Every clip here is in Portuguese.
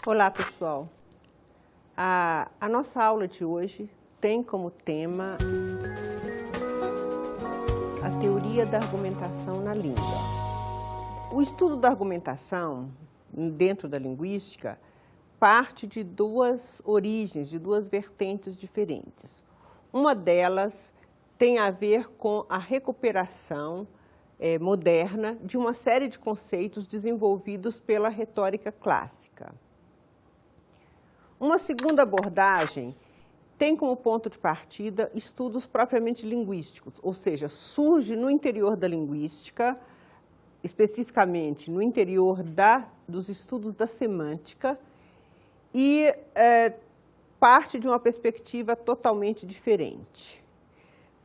Olá, pessoal. A nossa aula de hoje tem como tema a teoria da argumentação na língua. O estudo da argumentação dentro da linguística parte de duas origens, de duas vertentes diferentes. Uma delas tem a ver com a recuperação moderna de uma série de conceitos desenvolvidos pela retórica clássica. Uma segunda abordagem tem como ponto de partida estudos propriamente linguísticos, ou seja, surge no interior da linguística, especificamente no interior dos estudos da semântica, e parte de uma perspectiva totalmente diferente.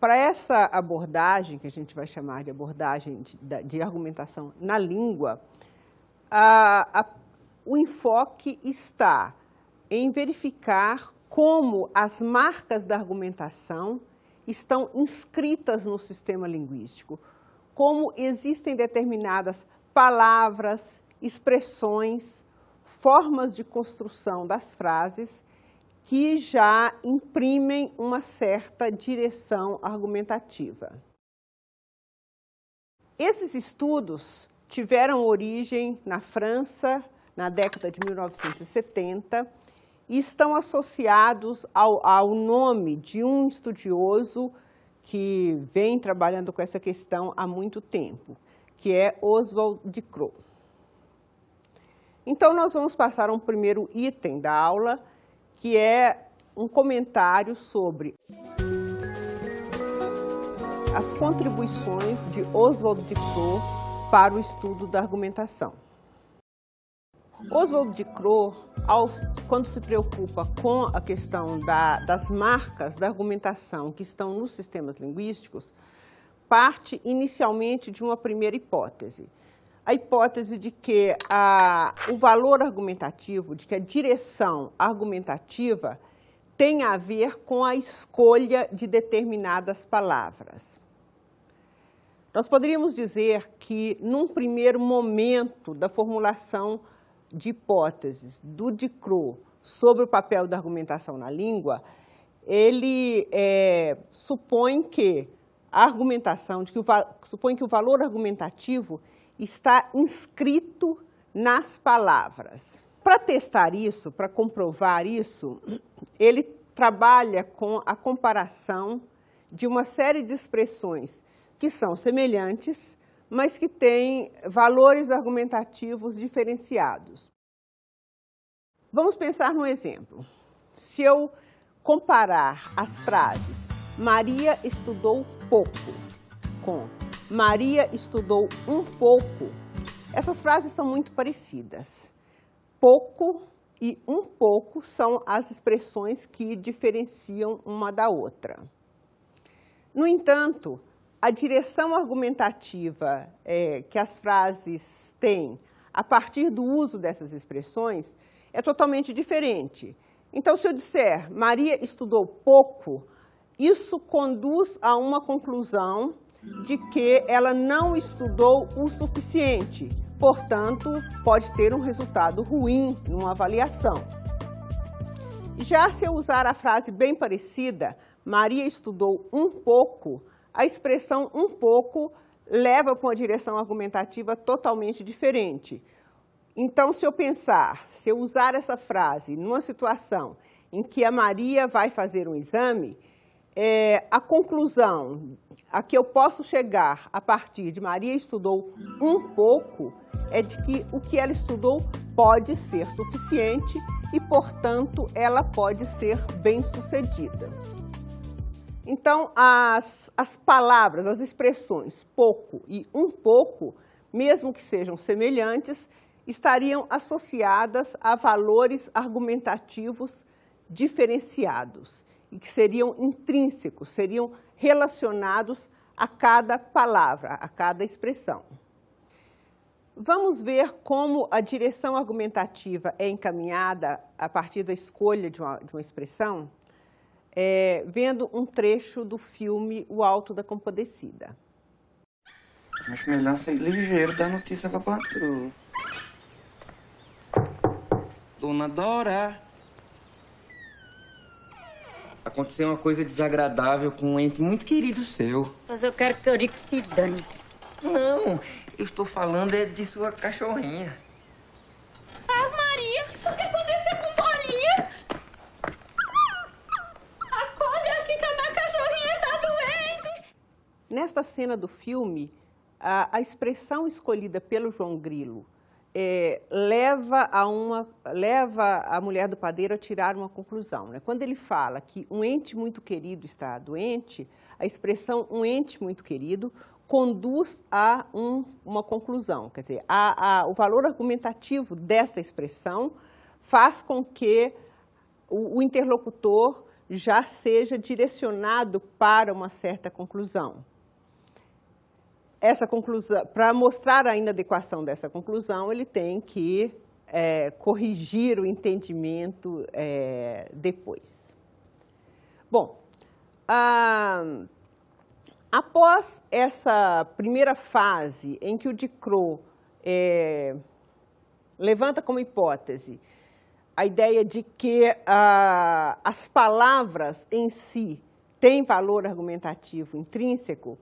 Para essa abordagem, que a gente vai chamar de abordagem de argumentação na língua, o enfoque está em verificar como as marcas da argumentação estão inscritas no sistema linguístico, como existem determinadas palavras, expressões, formas de construção das frases que já imprimem uma certa direção argumentativa. Esses estudos tiveram origem na França, na década de 1970, e estão associados ao nome de um estudioso que vem trabalhando com essa questão há muito tempo, que é Oswald de Croo. Então, nós vamos passar a um primeiro item da aula, que é um comentário sobre as contribuições de Oswald de Croo para o estudo da argumentação. Oswald de Croo, quando se preocupa com a questão das marcas da argumentação que estão nos sistemas linguísticos, parte inicialmente de uma primeira hipótese. A hipótese de que o valor argumentativo, de que a direção argumentativa tem a ver com a escolha de determinadas palavras. Nós poderíamos dizer que, num primeiro momento da formulação de hipóteses do de Croo sobre o papel da argumentação na língua, ele supõe que a argumentação, supõe que o valor argumentativo está inscrito nas palavras. Para testar isso, para comprovar isso, ele trabalha com a comparação de uma série de expressões que são semelhantes, mas que têm valores argumentativos diferenciados. Vamos pensar num exemplo. Se eu comparar as frases Maria estudou pouco com Maria estudou um pouco, essas frases são muito parecidas. Pouco e um pouco são as expressões que diferenciam uma da outra. No entanto, a direção argumentativa que as frases têm a partir do uso dessas expressões é totalmente diferente. Então, se eu disser Maria estudou pouco, isso conduz a uma conclusão de que ela não estudou o suficiente, portanto, pode ter um resultado ruim numa avaliação. Já se eu usar a frase bem parecida, Maria estudou um pouco, a expressão um pouco leva para uma direção argumentativa totalmente diferente. Então, se eu usar essa frase numa situação em que a Maria vai fazer um exame, a conclusão a que eu posso chegar a partir de Maria estudou um pouco é de que o que ela estudou pode ser suficiente e, portanto, ela pode ser bem-sucedida. Então, as palavras, as expressões pouco e um pouco, mesmo que sejam semelhantes, estariam associadas a valores argumentativos diferenciados e que seriam intrínsecos, seriam relacionados a cada palavra, a cada expressão. Vamos ver como a direção argumentativa é encaminhada a partir da escolha de uma expressão, vendo um trecho do filme O Alto da Compadecida. Acho melhor ser ligeiro, dar notícia pra patroa. dona Dora. Aconteceu uma coisa desagradável com um ente muito querido seu. Mas eu quero que eu diga que se dane. Não, eu estou falando de sua cachorrinha. Ah, Maria, o que aconteceu com Paulinha? Acorda aqui que a minha cachorrinha está doente. Nesta cena do filme, a expressão escolhida pelo João Grilo leva a mulher do padeiro a tirar uma conclusão, né? Quando ele fala que um ente muito querido está doente, a expressão um ente muito querido conduz a uma conclusão. Quer dizer, o valor argumentativo dessa expressão faz com que o interlocutor já seja direcionado para uma certa conclusão. Essa conclusão, para mostrar a inadequação dessa conclusão, ele tem que corrigir o entendimento depois. Bom, após essa primeira fase em que o Ducrot levanta como hipótese a ideia de que as palavras em si têm valor argumentativo intrínseco,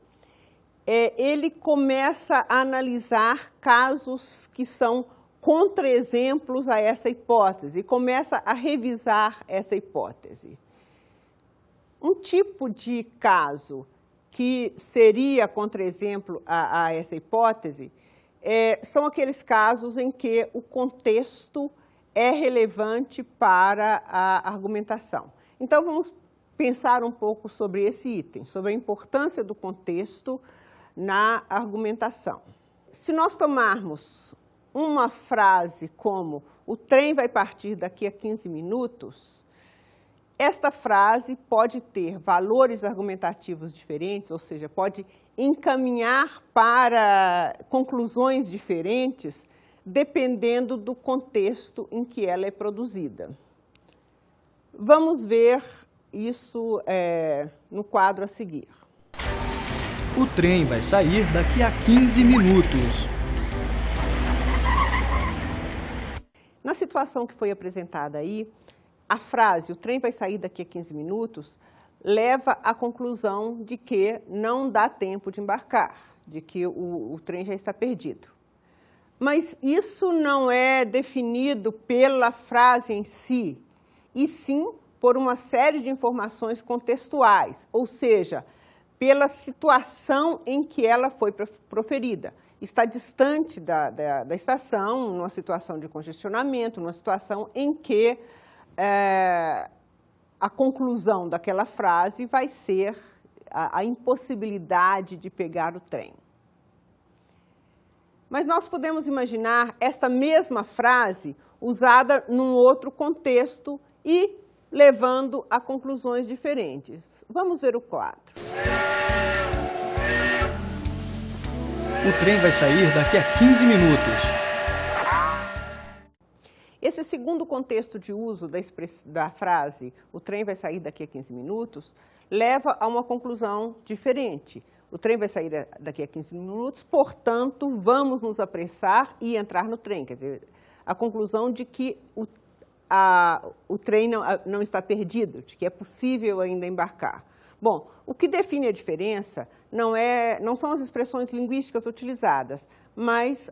ele começa a analisar casos que são contra-exemplos a essa hipótese e começa a revisar essa hipótese. Um tipo de caso que seria contra-exemplo a essa hipótese são aqueles casos em que o contexto é relevante para a argumentação. Então, vamos pensar um pouco sobre esse item, sobre a importância do contexto na argumentação. Se nós tomarmos uma frase como o trem vai partir daqui a 15 minutos, esta frase pode ter valores argumentativos diferentes, ou seja, pode encaminhar para conclusões diferentes, dependendo do contexto em que ela é produzida. Vamos ver isso no quadro a seguir. O trem vai sair daqui a 15 minutos. Na situação que foi apresentada aí, a frase, o trem vai sair daqui a 15 minutos, leva à conclusão de que não dá tempo de embarcar, de que o trem já está perdido. Mas isso não é definido pela frase em si, e sim por uma série de informações contextuais, ou seja, pela situação em que ela foi proferida. Está distante da estação, numa situação de congestionamento, numa situação em que a conclusão daquela frase vai ser a impossibilidade de pegar o trem. Mas nós podemos imaginar esta mesma frase usada num outro contexto e levando a conclusões diferentes. Vamos ver o quadro. O trem vai sair daqui a 15 minutos. Esse segundo contexto de uso da frase, o trem vai sair daqui a 15 minutos, leva a uma conclusão diferente. O trem vai sair daqui a 15 minutos, portanto, vamos nos apressar e entrar no trem. Quer dizer, a conclusão de que o trem não está perdido, de que é possível ainda embarcar. Bom, o que define a diferença não são as expressões linguísticas utilizadas, mas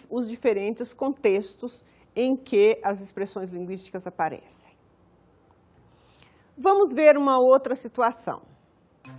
os diferentes contextos em que as expressões linguísticas aparecem. Vamos ver uma outra situação.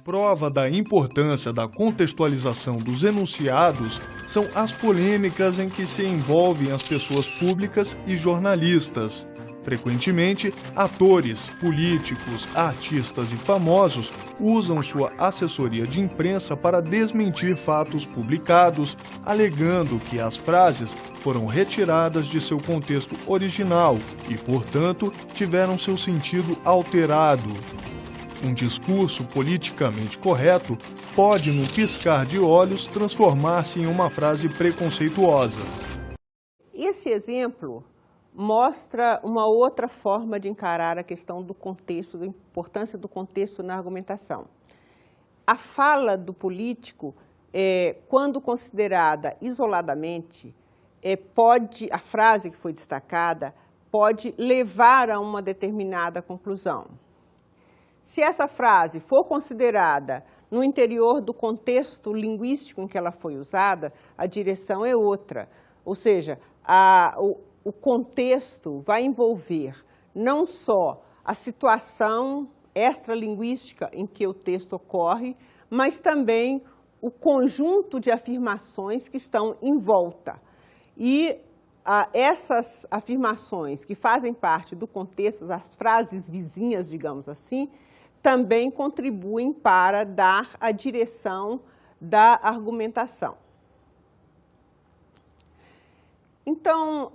Prova da importância da contextualização dos enunciados são as polêmicas em que se envolvem as pessoas públicas e jornalistas. Frequentemente, atores, políticos, artistas e famosos usam sua assessoria de imprensa para desmentir fatos publicados, alegando que as frases foram retiradas de seu contexto original e, portanto, tiveram seu sentido alterado. Um discurso politicamente correto pode, num piscar de olhos, transformar-se em uma frase preconceituosa. Esse exemplo mostra uma outra forma de encarar a questão do contexto, da importância do contexto na argumentação. A fala do político, quando considerada isoladamente, a frase que foi destacada, pode levar a uma determinada conclusão. Se essa frase for considerada no interior do contexto linguístico em que ela foi usada, a direção é outra. Ou seja, o contexto vai envolver não só a situação extralinguística em que o texto ocorre, mas também o conjunto de afirmações que estão em volta. E essas afirmações que fazem parte do contexto, as frases vizinhas, digamos assim, também contribuem para dar a direção da argumentação. Então,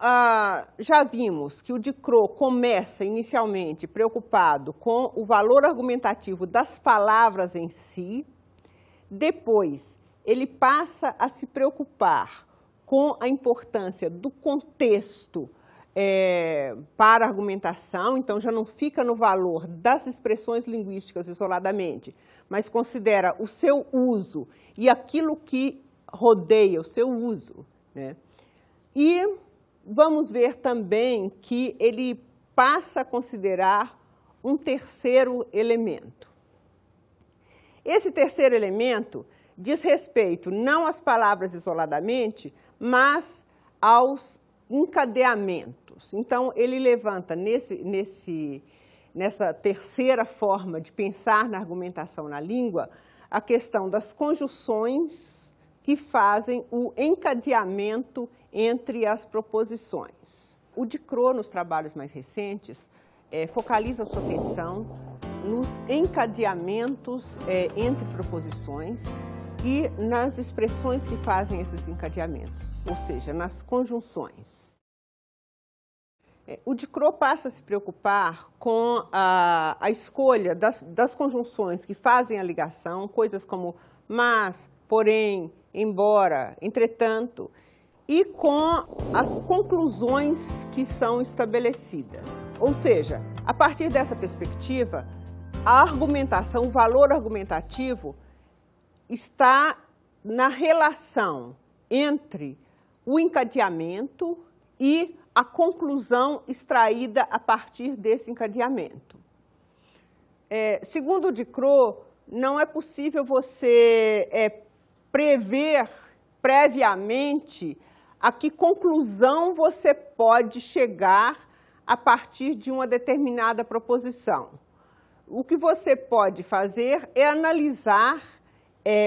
já vimos que o Ducrot começa inicialmente preocupado com o valor argumentativo das palavras em si, depois ele passa a se preocupar com a importância do contexto para a argumentação, então já não fica no valor das expressões linguísticas isoladamente, mas considera o seu uso e aquilo que rodeia o seu uso, né? E vamos ver também que ele passa a considerar um terceiro elemento. Esse terceiro elemento diz respeito não às palavras isoladamente, mas aos encadeamentos. Então, ele levanta nessa terceira forma de pensar na argumentação na língua a questão das conjunções que fazem o encadeamento entre as proposições. O Ducrot, nos trabalhos mais recentes, focaliza sua atenção nos encadeamentos entre proposições e nas expressões que fazem esses encadeamentos, ou seja, nas conjunções. O Ducrot passa a se preocupar com a escolha das conjunções que fazem a ligação, coisas como mas, porém, embora, entretanto, e com as conclusões que são estabelecidas. Ou seja, a partir dessa perspectiva, a argumentação, o valor argumentativo está na relação entre o encadeamento e a conclusão extraída a partir desse encadeamento. Segundo o Ducrot, não é possível você prever previamente a que conclusão você pode chegar a partir de uma determinada proposição. O que você pode fazer é analisar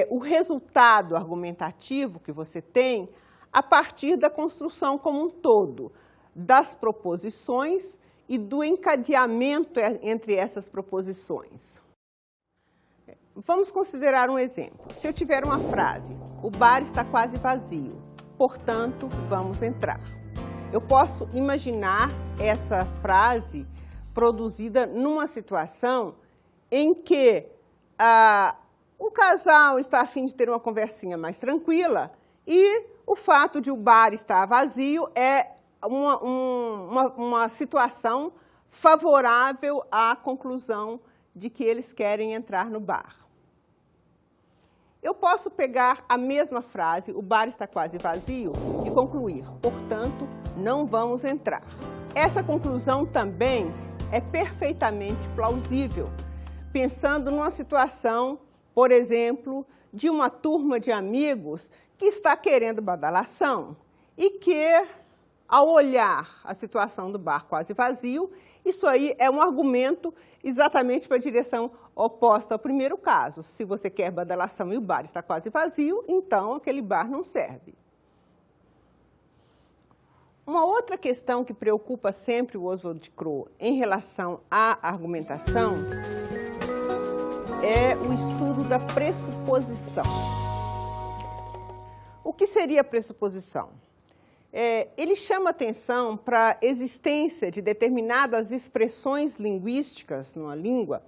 o resultado argumentativo que você tem a partir da construção como um todo, das proposições e do encadeamento entre essas proposições. Vamos considerar um exemplo. Se eu tiver uma frase, o bar está quase vazio, portanto, vamos entrar. Eu posso imaginar essa frase produzida numa situação em que o casal está a fim de ter uma conversinha mais tranquila e o fato de o bar estar vazio é uma situação favorável à conclusão de que eles querem entrar no bar. Eu posso pegar a mesma frase, o bar está quase vazio, e concluir, portanto, não vamos entrar. Essa conclusão também é perfeitamente plausível, pensando numa situação, por exemplo, de uma turma de amigos que está querendo badalação e que, ao olhar a situação do bar quase vazio, isso aí é um argumento exatamente para a direção oposta ao primeiro caso. Se você quer badalação e o bar está quase vazio, então aquele bar não serve. Uma outra questão que preocupa sempre o Oswald Ducrot em relação à argumentação é o estudo da pressuposição. O que seria pressuposição? Ele chama atenção para a existência de determinadas expressões linguísticas numa língua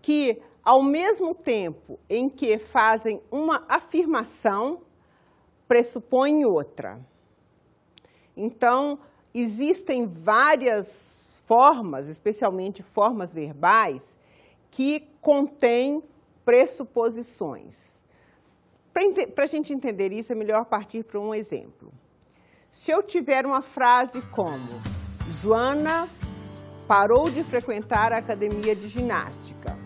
que, ao mesmo tempo em que fazem uma afirmação, pressupõem outra. Então, existem várias formas, especialmente formas verbais, que contêm pressuposições. Para a gente entender isso, é melhor partir para um exemplo. Se eu tiver uma frase como, Joana parou de frequentar a academia de ginástica.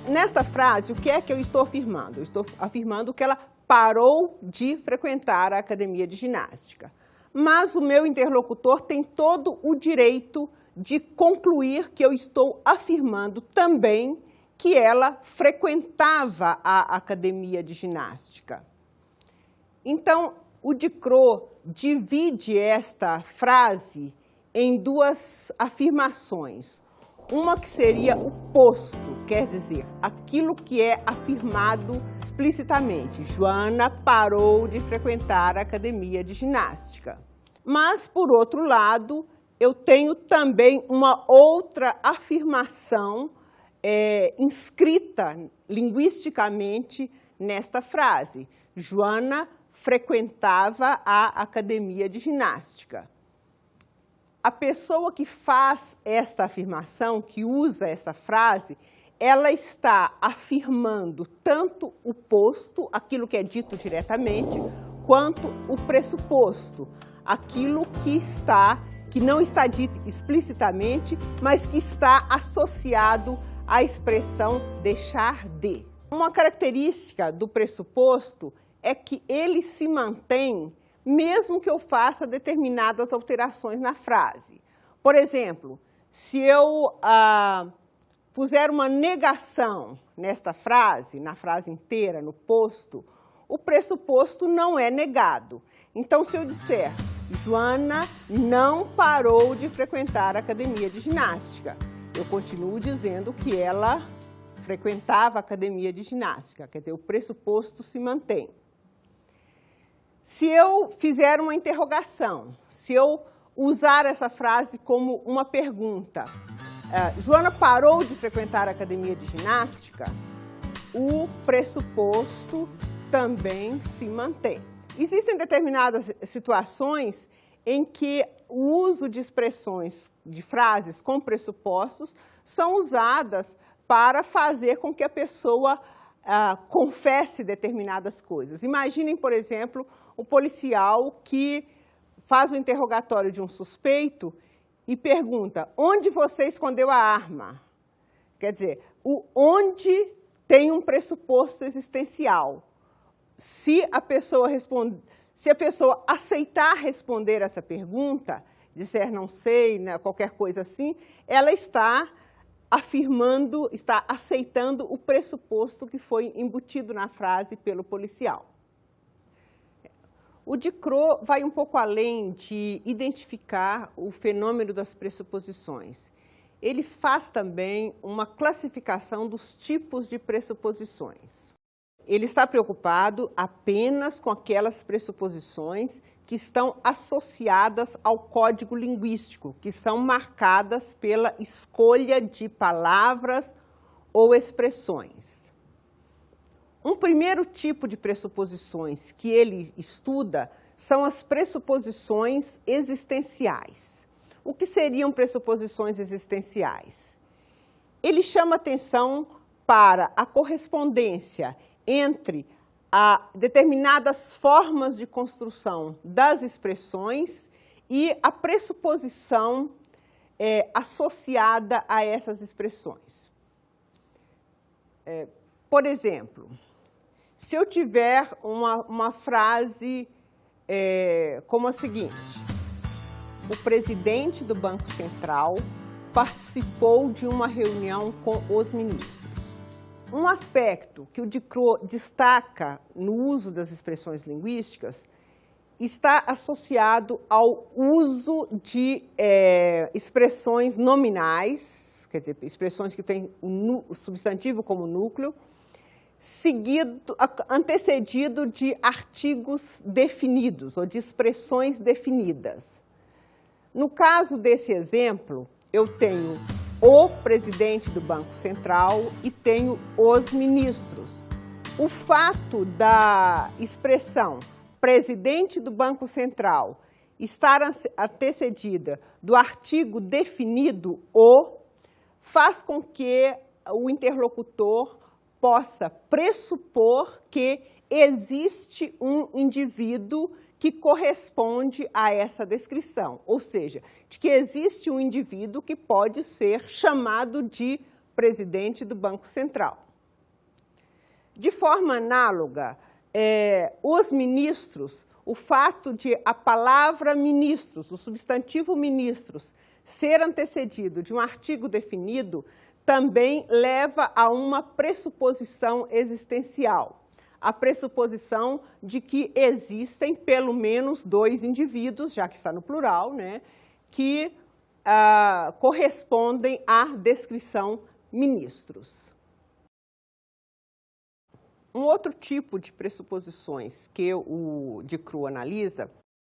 Nesta frase, o que é que eu estou afirmando? Eu estou afirmando que ela parou de frequentar a academia de ginástica. Mas o meu interlocutor tem todo o direito de concluir que eu estou afirmando também que ela frequentava a academia de ginástica. Então, o Ducrot divide esta frase em duas afirmações. Uma que seria o posto, quer dizer, aquilo que é afirmado explicitamente. Joana parou de frequentar a academia de ginástica. Mas, por outro lado, eu tenho também uma outra afirmação inscrita linguisticamente nesta frase. Joana frequentava a academia de ginástica. A pessoa que faz esta afirmação, que usa essa frase, ela está afirmando tanto o posto, aquilo que é dito diretamente, quanto o pressuposto, aquilo que não está dito explicitamente, mas que está associado à expressão deixar de. Uma característica do pressuposto é que ele se mantém mesmo que eu faça determinadas alterações na frase. Por exemplo, se eu puser uma negação nesta frase, na frase inteira, no posto, o pressuposto não é negado. Então, se eu disser, Joana não parou de frequentar a academia de ginástica, eu continuo dizendo que ela frequentava a academia de ginástica, quer dizer, o pressuposto se mantém. Se eu fizer uma interrogação, se eu usar essa frase como uma pergunta, Joana parou de frequentar a academia de ginástica, o pressuposto também se mantém. Existem determinadas situações em que o uso de expressões, de frases com pressupostos, são usadas para fazer com que a pessoa confesse determinadas coisas. Imaginem, por exemplo, o policial que faz o interrogatório de um suspeito e pergunta, onde você escondeu a arma? Quer dizer, onde tem um pressuposto existencial. Se a pessoa aceitar responder essa pergunta, disser não sei, né, qualquer coisa assim, ela está afirmando, está aceitando o pressuposto que foi embutido na frase pelo policial. O Ducrot vai um pouco além de identificar o fenômeno das pressuposições. Ele faz também uma classificação dos tipos de pressuposições. Ele está preocupado apenas com aquelas pressuposições que estão associadas ao código linguístico, que são marcadas pela escolha de palavras ou expressões. Um primeiro tipo de pressuposições que ele estuda são as pressuposições existenciais. O que seriam pressuposições existenciais? Ele chama atenção para a correspondência entre determinadas formas de construção das expressões e a pressuposição associada a essas expressões. Por exemplo, se eu tiver uma frase como a seguinte, o presidente do Banco Central participou de uma reunião com os ministros. Um aspecto que o Ducrot destaca no uso das expressões linguísticas está associado ao uso de expressões nominais, quer dizer, expressões que têm o substantivo como núcleo, antecedido de artigos definidos ou de expressões definidas. No caso desse exemplo, eu tenho o presidente do Banco Central e tenho os ministros. O fato da expressão presidente do Banco Central estar antecedida do artigo definido o, faz com que o interlocutor possa pressupor que existe um indivíduo que corresponde a essa descrição, ou seja, de que existe um indivíduo que pode ser chamado de presidente do Banco Central. De forma análoga, os ministros, o fato de a palavra ministros, o substantivo ministros, ser antecedido de um artigo definido, também leva a uma pressuposição existencial. A pressuposição de que existem pelo menos dois indivíduos, já que está no plural, né, que correspondem à descrição ministros. Um outro tipo de pressuposições que o Ducreux analisa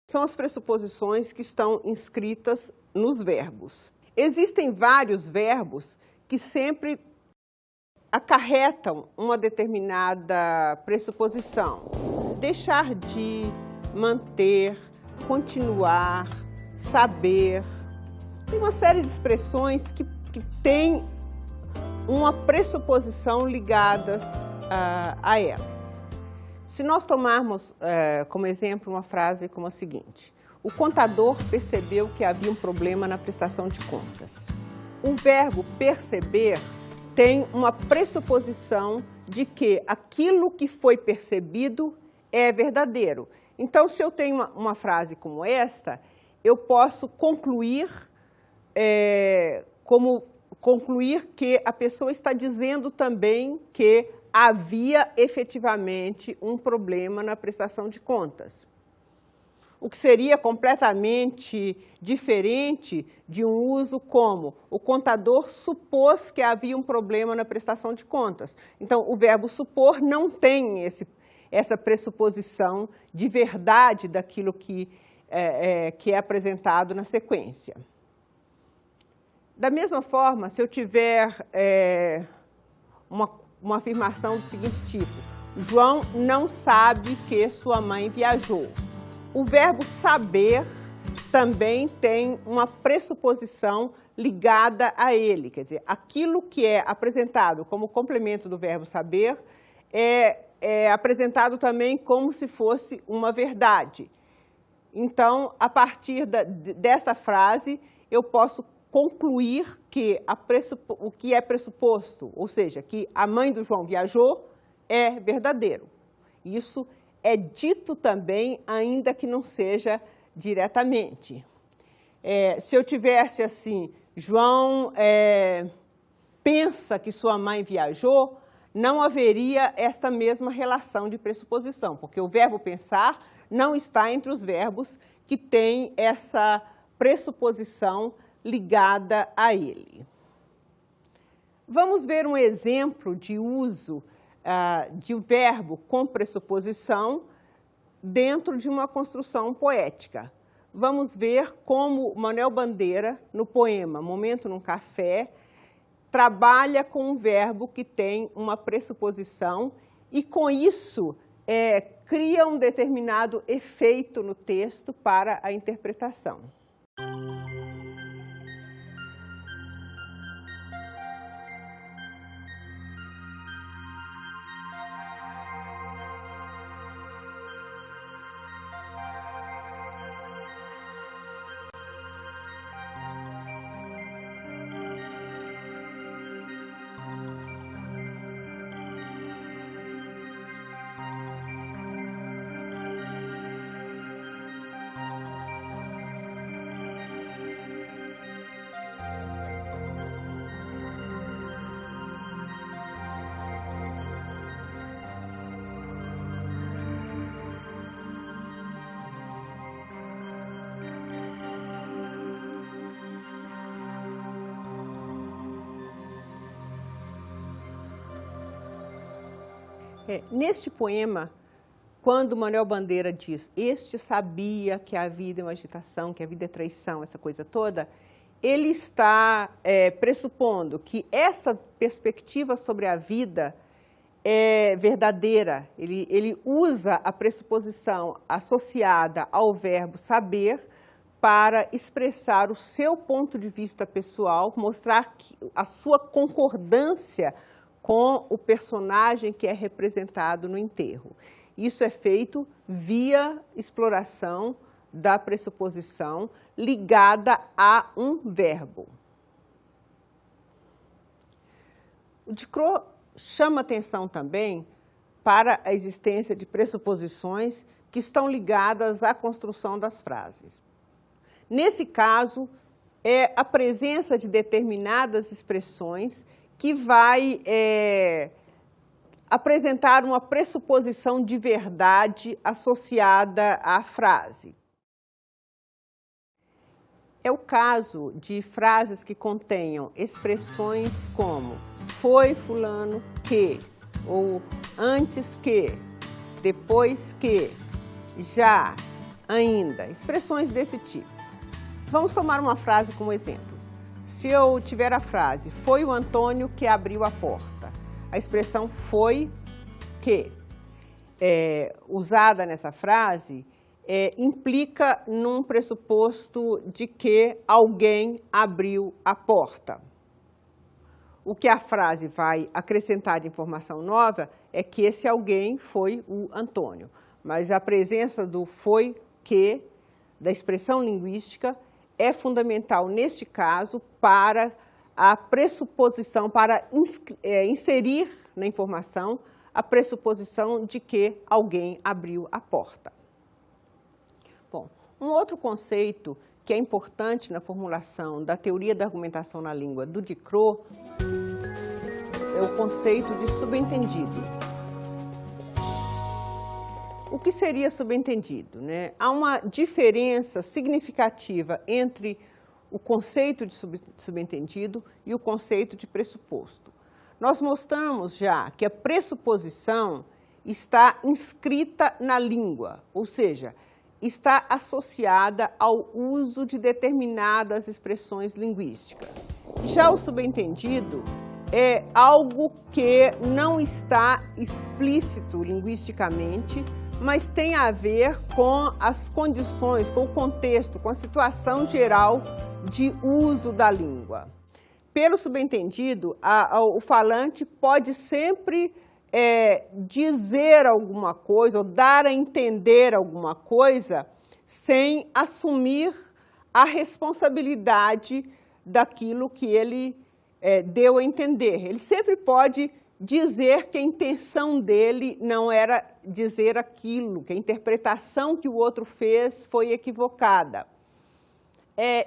são as pressuposições que estão inscritas nos verbos. Existem vários verbos que sempre acarretam uma determinada pressuposição. Deixar de, manter, continuar, saber. Tem uma série de expressões que têm uma pressuposição ligadas a elas. Se nós tomarmos como exemplo uma frase como a seguinte: o contador percebeu que havia um problema na prestação de contas. O verbo perceber tem uma pressuposição de que aquilo que foi percebido é verdadeiro. Então, se eu tenho uma frase como esta, eu posso concluir que a pessoa está dizendo também que havia efetivamente um problema na prestação de contas. O que seria completamente diferente de um uso como o contador supôs que havia um problema na prestação de contas. Então, o verbo supor não tem essa pressuposição de verdade daquilo que é apresentado na sequência. Da mesma forma, se eu tiver uma afirmação do seguinte tipo: João não sabe que sua mãe viajou. O verbo saber também tem uma pressuposição ligada a ele, quer dizer, aquilo que é apresentado como complemento do verbo saber é apresentado também como se fosse uma verdade. Então, a partir desta frase, eu posso concluir que o que é pressuposto, ou seja, que a mãe do João viajou, é verdadeiro. Isso é dito também, ainda que não seja diretamente. Se eu tivesse assim, João pensa que sua mãe viajou, não haveria esta mesma relação de pressuposição, porque o verbo pensar não está entre os verbos que têm essa pressuposição ligada a ele. Vamos ver um exemplo de uso de um verbo com pressuposição dentro de uma construção poética. Vamos ver como Manuel Bandeira, no poema Momento num Café, trabalha com um verbo que tem uma pressuposição e, com isso, cria um determinado efeito no texto para a interpretação. Neste poema, quando Manuel Bandeira diz este sabia que a vida é uma agitação, que a vida é traição, essa coisa toda, ele está pressupondo que essa perspectiva sobre a vida é verdadeira. Ele usa a pressuposição associada ao verbo saber para expressar o seu ponto de vista pessoal, mostrar a sua concordância com o personagem que é representado no enterro. Isso é feito via exploração da pressuposição ligada a um verbo. O Ducrot chama atenção também para a existência de pressuposições que estão ligadas à construção das frases. Nesse caso, é a presença de determinadas expressões que vai apresentar uma pressuposição de verdade associada à frase. É o caso de frases que contenham expressões como foi fulano que, ou antes que, depois que, já, ainda, expressões desse tipo. Vamos tomar uma frase como exemplo. Se eu tiver a frase, foi o Antônio que abriu a porta, a expressão foi que, usada nessa frase, implica num pressuposto de que alguém abriu a porta. O que a frase vai acrescentar de informação nova é que esse alguém foi o Antônio. Mas a presença do foi que, da expressão linguística, é fundamental neste caso para a pressuposição, para inserir na informação a pressuposição de que alguém abriu a porta. Bom, um outro conceito que é importante na formulação da teoria da argumentação na língua do Ducrot é o conceito de subentendido. O que seria subentendido, né? Há uma diferença significativa entre o conceito de subentendido e o conceito de pressuposto. Nós mostramos já que a pressuposição está inscrita na língua, ou seja, está associada ao uso de determinadas expressões linguísticas. Já o subentendido é algo que não está explícito linguisticamente, mas tem a ver com as condições, com o contexto, com a situação geral de uso da língua. Pelo subentendido, o falante pode sempre dizer alguma coisa ou dar a entender alguma coisa sem assumir a responsabilidade daquilo que ele deu a entender. Ele sempre pode dizer que a intenção dele não era dizer aquilo, que a interpretação que o outro fez foi equivocada.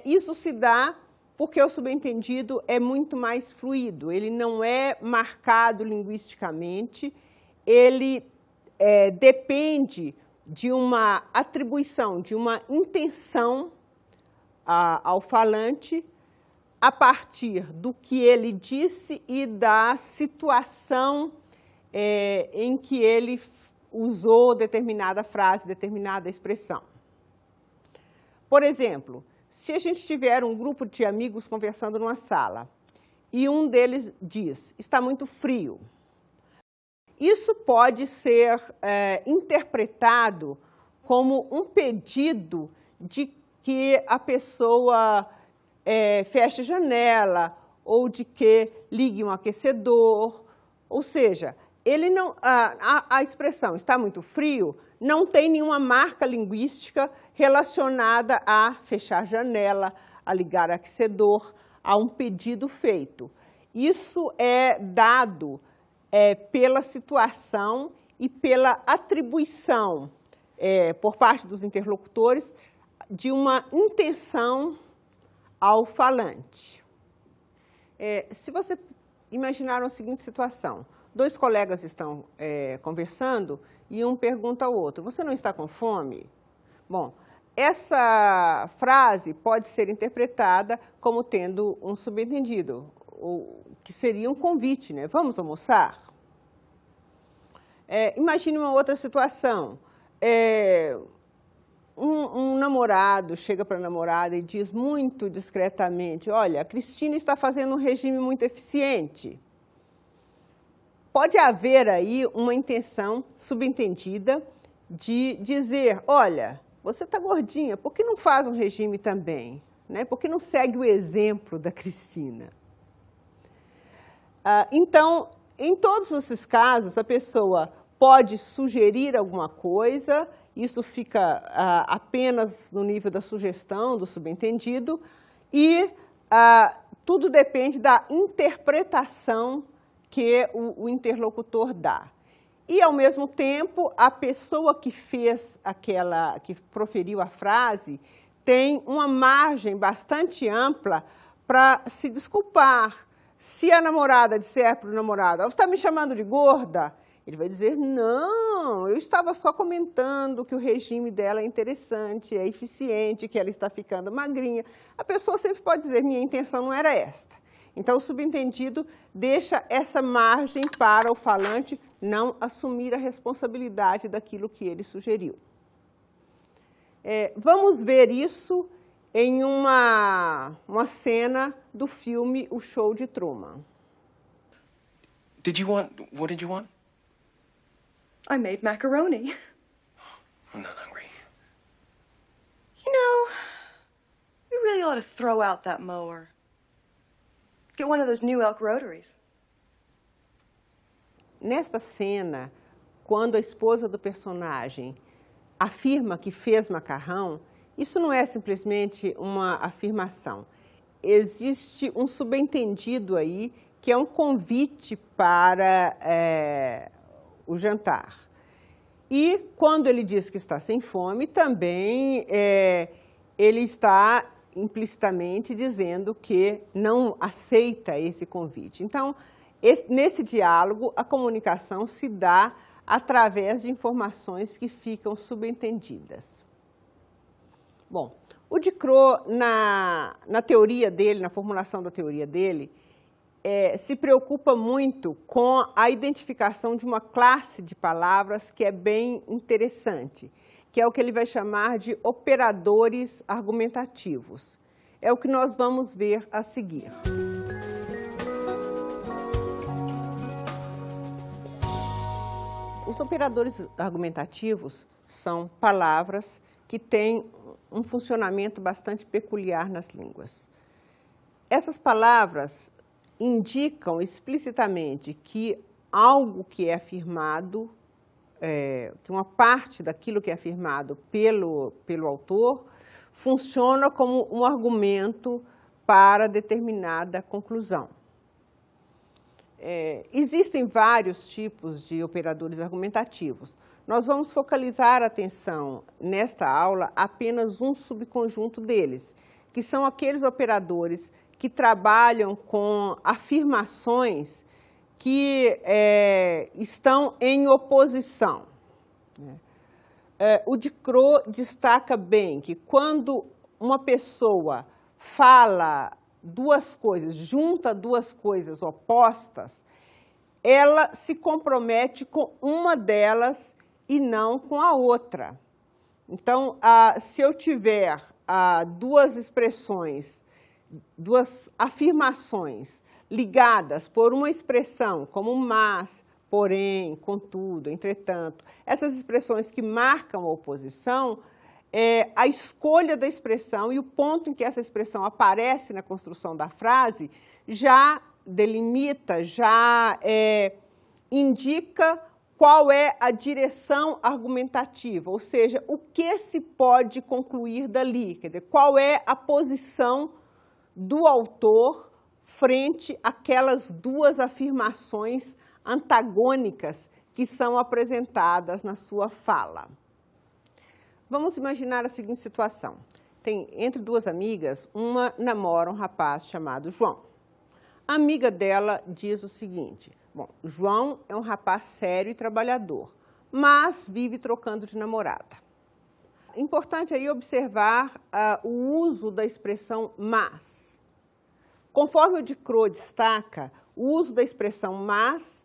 Isso se dá porque o subentendido é muito mais fluido, ele não é marcado linguisticamente, ele depende de uma atribuição, de uma intenção ao falante a partir do que ele disse e da situação em que ele usou determinada frase, determinada expressão. Por exemplo, se a gente tiver um grupo de amigos conversando numa sala e um deles diz, está muito frio, isso pode ser interpretado como um pedido de que a pessoa feche a janela ou de que ligue um aquecedor, ou seja, ele não, a expressão está muito frio não tem nenhuma marca linguística relacionada a fechar a janela, a ligar aquecedor, a um pedido feito. Isso é dado pela situação e pela atribuição por parte dos interlocutores de uma intenção ao falante. Se você imaginar a seguinte situação, dois colegas estão conversando e um pergunta ao outro, você não está com fome? Bom, essa frase pode ser interpretada como tendo um subentendido, que seria um convite, né? Vamos almoçar? Imagine uma outra situação. Um namorado chega para a namorada e diz muito discretamente, olha, a Cristina está fazendo um regime muito eficiente. Pode haver aí uma intenção subentendida de dizer, olha, você está gordinha, por que não faz um regime também? Né? Por que não segue o exemplo da Cristina? Então, em todos esses casos, a pessoa pode sugerir alguma coisa, isso fica apenas no nível da sugestão, do subentendido, e tudo depende da interpretação que o interlocutor dá. E, ao mesmo tempo, a pessoa que que proferiu a frase, tem uma margem bastante ampla para se desculpar. Se a namorada disser para o namorado, você está me chamando de gorda? Ele vai dizer, não, eu estava só comentando que o regime dela é interessante, é eficiente, que ela está ficando magrinha. A pessoa sempre pode dizer, minha intenção não era esta. Então, o subentendido deixa essa margem para o falante não assumir a responsabilidade daquilo que ele sugeriu. Vamos ver isso em uma cena do filme O Show de Truman. What did you want? I made macaroni. I'm not hungry. You know, you really ought to throw out that mower. Get one of those new elk rotaries. Nesta cena, quando a esposa do personagem afirma que fez macarrão, isso não é simplesmente uma afirmação. Existe um subentendido aí, que é um convite para o jantar. E quando ele diz que está sem fome, também ele está implicitamente dizendo que não aceita esse convite. Então, nesse diálogo, a comunicação se dá através de informações que ficam subentendidas. Bom, o Ducrot, na teoria dele, na formulação da teoria dele, se preocupa muito com a identificação de uma classe de palavras que é bem interessante, que é o que ele vai chamar de operadores argumentativos. É o que nós vamos ver a seguir. Os operadores argumentativos são palavras que têm um funcionamento bastante peculiar nas línguas. Essas palavras indicam explicitamente que algo que é afirmado, que uma parte daquilo que é afirmado pelo autor, funciona como um argumento para determinada conclusão. Existem vários tipos de operadores argumentativos. Nós vamos focalizar a atenção nesta aula apenas um subconjunto deles, que são aqueles operadores que trabalham com afirmações que estão em oposição. O Ducrot destaca bem que quando uma pessoa fala duas coisas, junta duas coisas opostas, ela se compromete com uma delas e não com a outra. Então, se eu tiver duas expressões, duas afirmações ligadas por uma expressão como mas, porém, contudo, entretanto, essas expressões que marcam a oposição, a escolha da expressão e o ponto em que essa expressão aparece na construção da frase já delimita, já indica qual é a direção argumentativa, ou seja, o que se pode concluir dali, quer dizer, qual é a posição do autor frente àquelas duas afirmações antagônicas que são apresentadas na sua fala. Vamos imaginar a seguinte situação. Tem entre duas amigas, uma namora um rapaz chamado João. A amiga dela diz o seguinte, bom, João é um rapaz sério e trabalhador, mas vive trocando de namorada. Importante aí observar o uso da expressão mas. Conforme o Ducrot destaca, o uso da expressão mas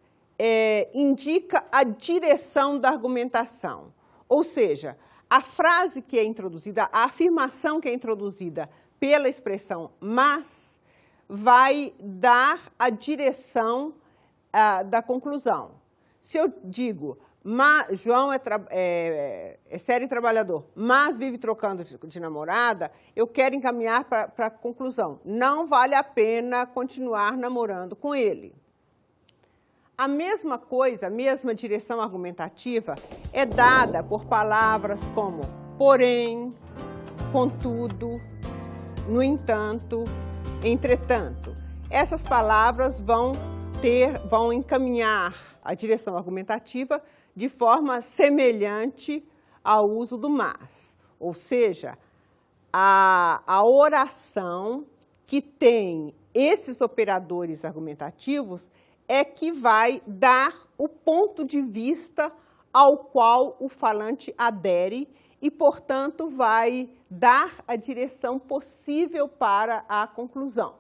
indica a direção da argumentação, ou seja, a frase que é introduzida, a afirmação que é introduzida pela expressão mas, vai dar a direção da conclusão. Se eu digo, João é sério e trabalhador, mas vive trocando de namorada, eu quero encaminhar para a conclusão. Não vale a pena continuar namorando com ele. A mesma coisa, a mesma direção argumentativa é dada por palavras como porém, contudo, no entanto, entretanto. Essas palavras vão encaminhar a direção argumentativa de forma semelhante ao uso do mas. Ou seja, a oração que tem esses operadores argumentativos é que vai dar o ponto de vista ao qual o falante adere e, portanto, vai dar a direção possível para a conclusão.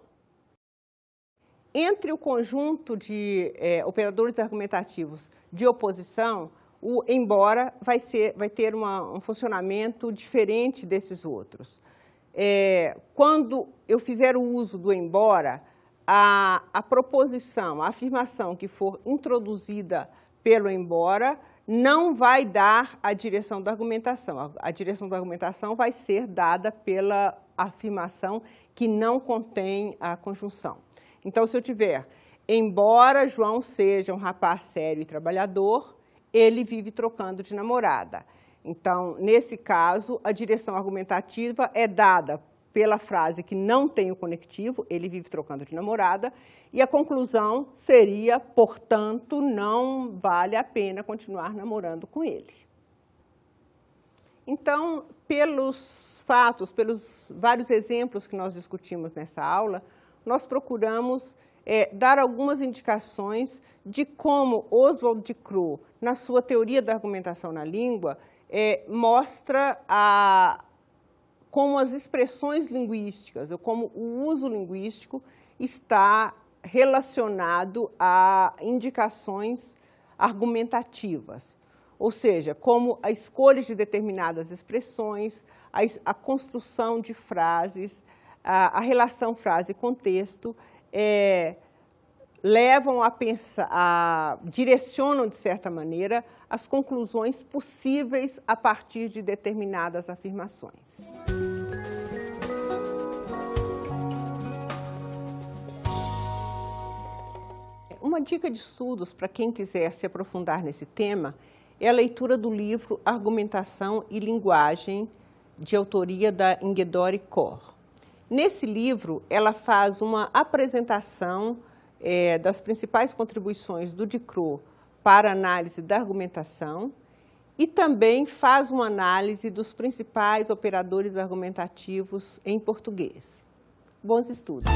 Entre o conjunto de operadores argumentativos de oposição, o embora vai ter um funcionamento diferente desses outros. Quando eu fizer o uso do embora, a proposição, a afirmação que for introduzida pelo embora não vai dar a direção da argumentação. A direção da argumentação vai ser dada pela afirmação que não contém a conjunção. Então, se eu tiver, embora João seja um rapaz sério e trabalhador, ele vive trocando de namorada. Então, nesse caso, a direção argumentativa é dada pela frase que não tem o conectivo, ele vive trocando de namorada, e a conclusão seria, portanto, não vale a pena continuar namorando com ele. Então, pelos fatos, pelos vários exemplos que nós discutimos nessa aula, nós procuramos dar algumas indicações de como Oswald de Crowe, na sua teoria da argumentação na língua, mostra como as expressões linguísticas, ou como o uso linguístico está relacionado a indicações argumentativas. Ou seja, como a escolha de determinadas expressões, a construção de frases, a relação frase-contexto, levam a pensar, direcionam, de certa maneira, as conclusões possíveis a partir de determinadas afirmações. Uma dica de estudos para quem quiser se aprofundar nesse tema é a leitura do livro Argumentação e Linguagem, de autoria da Ingedore Kor. Nesse livro, ela faz uma apresentação das principais contribuições do de Crowe para a análise da argumentação e também faz uma análise dos principais operadores argumentativos em português. Bons estudos!